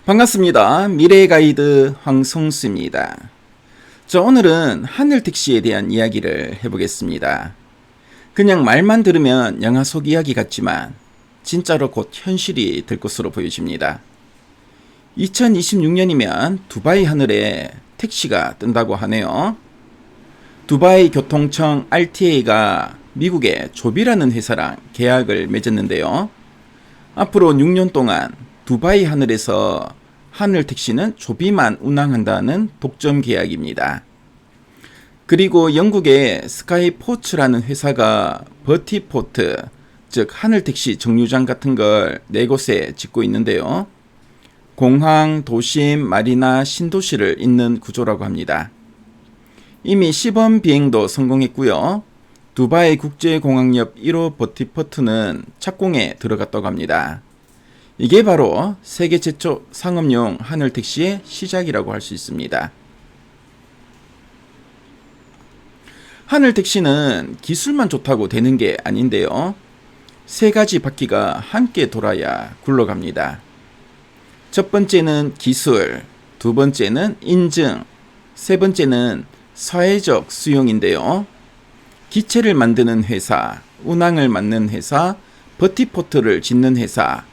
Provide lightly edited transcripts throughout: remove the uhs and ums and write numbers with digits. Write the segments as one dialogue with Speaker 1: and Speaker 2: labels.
Speaker 1: 반갑습니다. 미래의 가이드 황성수입니다. 오늘은 하늘택시에 대한 이야기를 해보겠습니다. 그냥 말만 들으면 영화 속 이야기 같지만 진짜로 곧 현실이 될 것으로 보여집니다. 2026년이면 두바이 하늘에 택시가 뜬다고 하네요. 두바이 교통청 RTA가 미국의 조비라는 회사랑 계약을 맺었는데요. 앞으로 6년 동안 두바이 하늘에서 하늘 택시는 조비만 운항한다는 독점 계약입니다. 그리고 영국의 스카이포츠라는 회사가 버티포트, 즉 하늘 택시 정류장 같은 걸 4곳에 짓고 있는데요. 공항, 도심, 마리나, 신도시를 잇는 구조라고 합니다. 이미 시범 비행도 성공했고요. 두바이 국제공항 옆 1호 버티포트는 착공에 들어갔다고 합니다. 이게 바로 세계 최초 상업용 하늘택시의 시작이라고 할 수 있습니다. 하늘택시는 기술만 좋다고 되는 게 아닌데요. 3가지 바퀴가 함께 돌아야 굴러갑니다. 첫 번째는 기술, 두 번째는 인증, 세 번째는 사회적 수용인데요. 기체를 만드는 회사, 운항을 맡는 회사, 버티포트를 짓는 회사,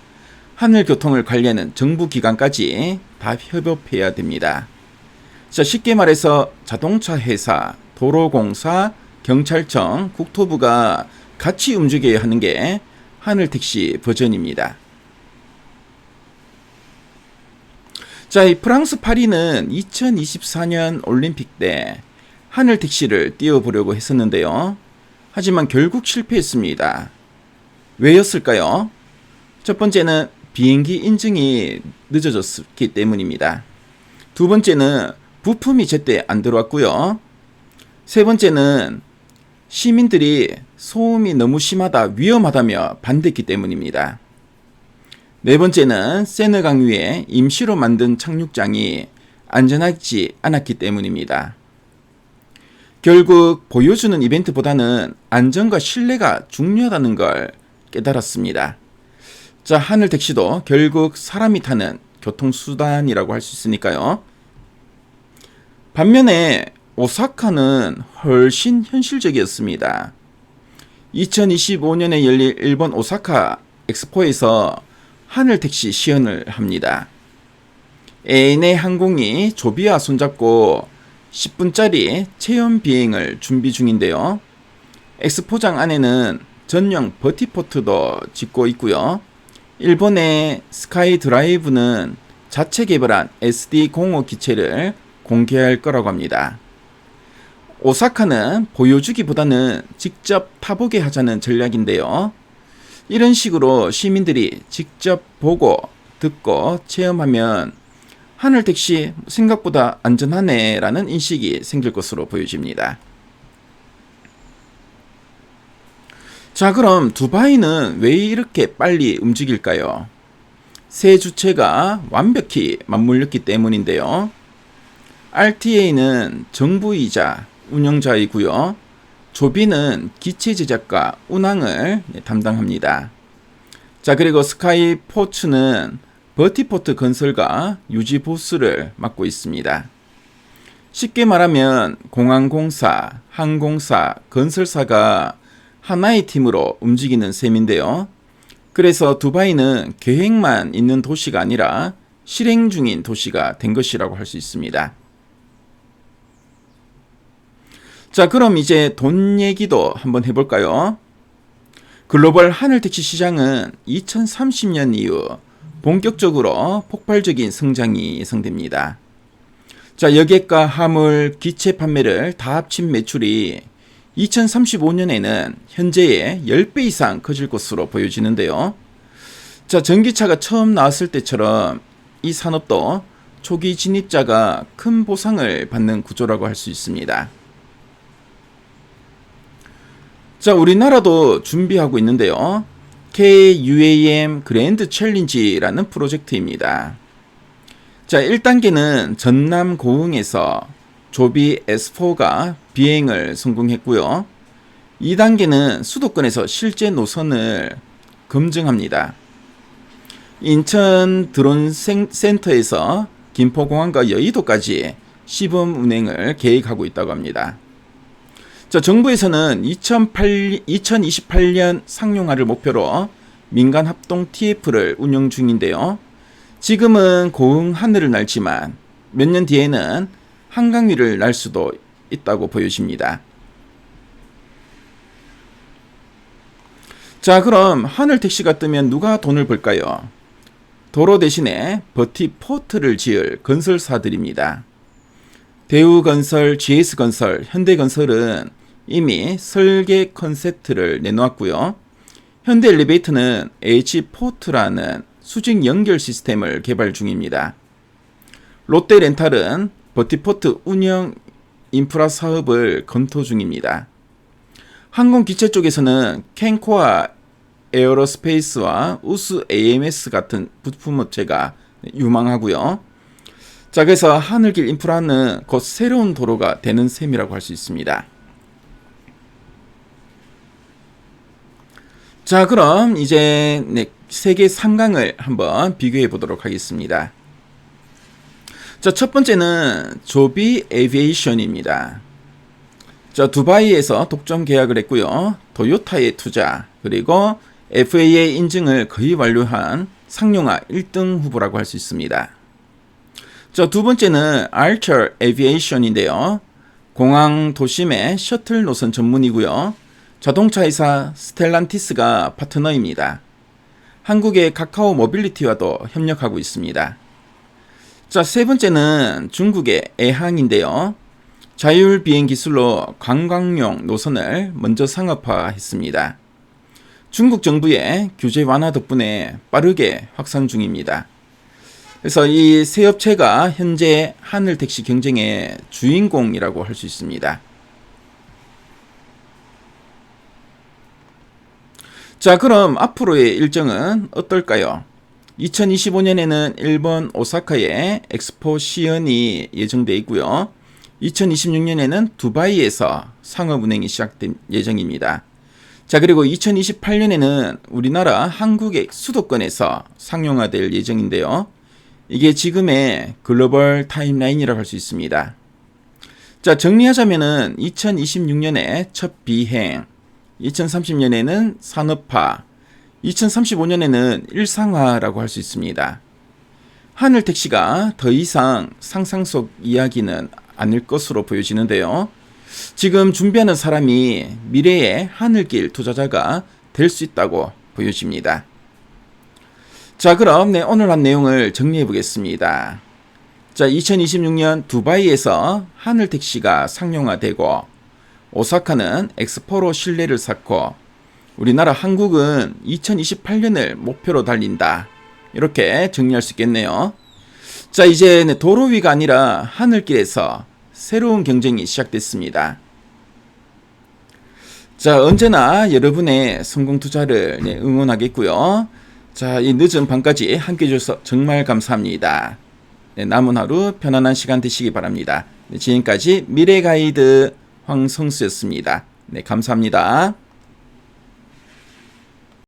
Speaker 1: 하늘교통을 관리하는 정부기관까지 다 협업해야 됩니다. 쉽게 말해서 자동차 회사, 도로공사, 경찰청, 국토부가 같이 움직여야 하는 게 하늘택시 버전입니다. 이 프랑스 파리는 2024년 올림픽 때 하늘택시를 띄워보려고 했었는데요. 하지만 결국 실패했습니다. 왜였을까요? 첫 번째는 비행기 인증이 늦어졌기 때문입니다. 두 번째는 부품이 제때 안 들어왔고요. 세 번째는 시민들이 소음이 너무 심하다, 위험하다며 반대했기 때문입니다. 네 번째는 세느강 위에 임시로 만든 착륙장이 안전하지 않았기 때문입니다. 결국 보여주는 이벤트보다는 안전과 신뢰가 중요하다는 걸 깨달았습니다. 하늘택시도 결국 사람이 타는 교통수단이라고 할 수 있으니까요. 반면에 오사카는 훨씬 현실적이었습니다. 2025년에 열릴 일본 오사카 엑스포에서 하늘택시 시연을 합니다. ANA 항공이 조비와 손잡고 10분짜리 체험 비행을 준비 중인데요. 엑스포장 안에는 전용 버티포트도 짓고 있고요. 일본의 스카이 드라이브는 자체 개발한 SD-05 기체를 공개할 거라고 합니다. 오사카는 보여주기보다는 직접 타보게 하자는 전략인데요. 이런 식으로 시민들이 직접 보고 듣고 체험하면 하늘택시 생각보다 안전하네 라는 인식이 생길 것으로 보여집니다. 그럼 두바이는 왜 이렇게 빨리 움직일까요? 세 주체가 완벽히 맞물렸기 때문인데요. RTA는 정부이자 운영자이고요. 조비는 기체 제작과 운항을 담당합니다. 그리고 스카이포츠는 버티포트 건설과 유지 보수를 맡고 있습니다. 쉽게 말하면 공항공사, 항공사, 건설사가 하나의 팀으로 움직이는 셈인데요. 그래서 두바이는 계획만 있는 도시가 아니라 실행 중인 도시가 된 것이라고 할 수 있습니다. 그럼 이제 돈 얘기도 한번 해볼까요? 글로벌 하늘택시 시장은 2030년 이후 본격적으로 폭발적인 성장이 예상됩니다. 여객과 화물, 기체 판매를 다 합친 매출이 2035년에는 현재의 10배 이상 커질 것으로 보여지는데요. 전기차가 처음 나왔을 때처럼 이 산업도 초기 진입자가 큰 보상을 받는 구조라고 할 수 있습니다. 우리나라도 준비하고 있는데요. KUAM 그랜드 챌린지라는 프로젝트입니다. 1단계는 전남 고흥에서 조비 S4가 비행을 성공했고요. 2단계는 수도권에서 실제 노선을 검증합니다. 인천 드론 센터에서 김포공항과 여의도까지 시범 운행을 계획하고 있다고 합니다. 자, 정부에서는 2028년 상용화를 목표로 민간 합동 TF를 운영 중인데요. 지금은 고흥 하늘을 날지만 몇 년 뒤에는 한강 위를 날 수도 있다고 보여집니다. 자, 그럼 하늘 택시가 뜨면 누가 돈을 벌까요? 도로 대신에 버티포트를 지을 건설사들입니다. 대우건설, GS건설, 현대건설은 이미 설계 컨셉트를 내놓았고요. 현대엘리베이터는 H포트라는 수직 연결 시스템을 개발 중입니다. 롯데렌탈은 버티포트 운영 인프라 사업을 검토 중입니다. 항공기체 쪽에서는 캔코아 에어로스페이스와 우스 AMS 같은 부품업체가 유망하고요. 자, 그래서 하늘길 인프라는 곧 새로운 도로가 되는 셈이라고 할 수 있습니다. 자, 그럼 이제 세계 3강을 한번 비교해 보도록 하겠습니다. 자, 첫 번째는 조비 에비에이션입니다. 자, 두바이에서 독점 계약을 했고요. 토요타에 투자, 그리고 FAA 인증을 거의 완료한 상용화 1등 후보라고 할 수 있습니다. 자, 두 번째는 알처 에비에이션인데요. 공항 도심의 셔틀 노선 전문이고요. 자동차 회사 스텔란티스가 파트너입니다. 한국의 카카오 모빌리티와도 협력하고 있습니다. 자, 세 번째는 중국의 애항인데요. 자율 비행 기술로 관광용 노선을 먼저 상업화했습니다. 중국 정부의 규제 완화 덕분에 빠르게 확산 중입니다. 그래서 이 세 업체가 현재 하늘 택시 경쟁의 주인공이라고 할 수 있습니다. 자, 그럼 앞으로의 일정은 어떨까요? 2025년에는 일본 오사카에 엑스포 시연이 예정되어 있고요. 2026년에는 두바이에서 상업 운행이 시작된 예정입니다. 자, 그리고 2028년에는 우리나라 한국의 수도권에서 상용화될 예정인데요. 이게 지금의 글로벌 타임라인이라고 할 수 있습니다. 자, 정리하자면은 2026년에 첫 비행, 2030년에는 산업화, 2035년에는 일상화라고 할 수 있습니다. 하늘 택시가 더 이상 상상 속 이야기는 아닐 것으로 보여지는데요. 지금 준비하는 사람이 미래의 하늘길 투자자가 될 수 있다고 보여집니다. 자, 그럼 오늘 한 내용을 정리해 보겠습니다. 자, 2026년 두바이에서 하늘 택시가 상용화되고 오사카는 엑스포로 신뢰를 쌓고 우리나라 한국은 2028년을 목표로 달린다. 이렇게 정리할 수 있겠네요. 자, 이제 도로 위가 아니라 하늘길에서 새로운 경쟁이 시작됐습니다. 자, 언제나 여러분의 성공 투자를 응원하겠고요. 자, 이 늦은 밤까지 함께 해주셔서 정말 감사합니다. 남은 하루 편안한 시간 되시기 바랍니다. 지금까지 미래가이드 황성수였습니다. 감사합니다.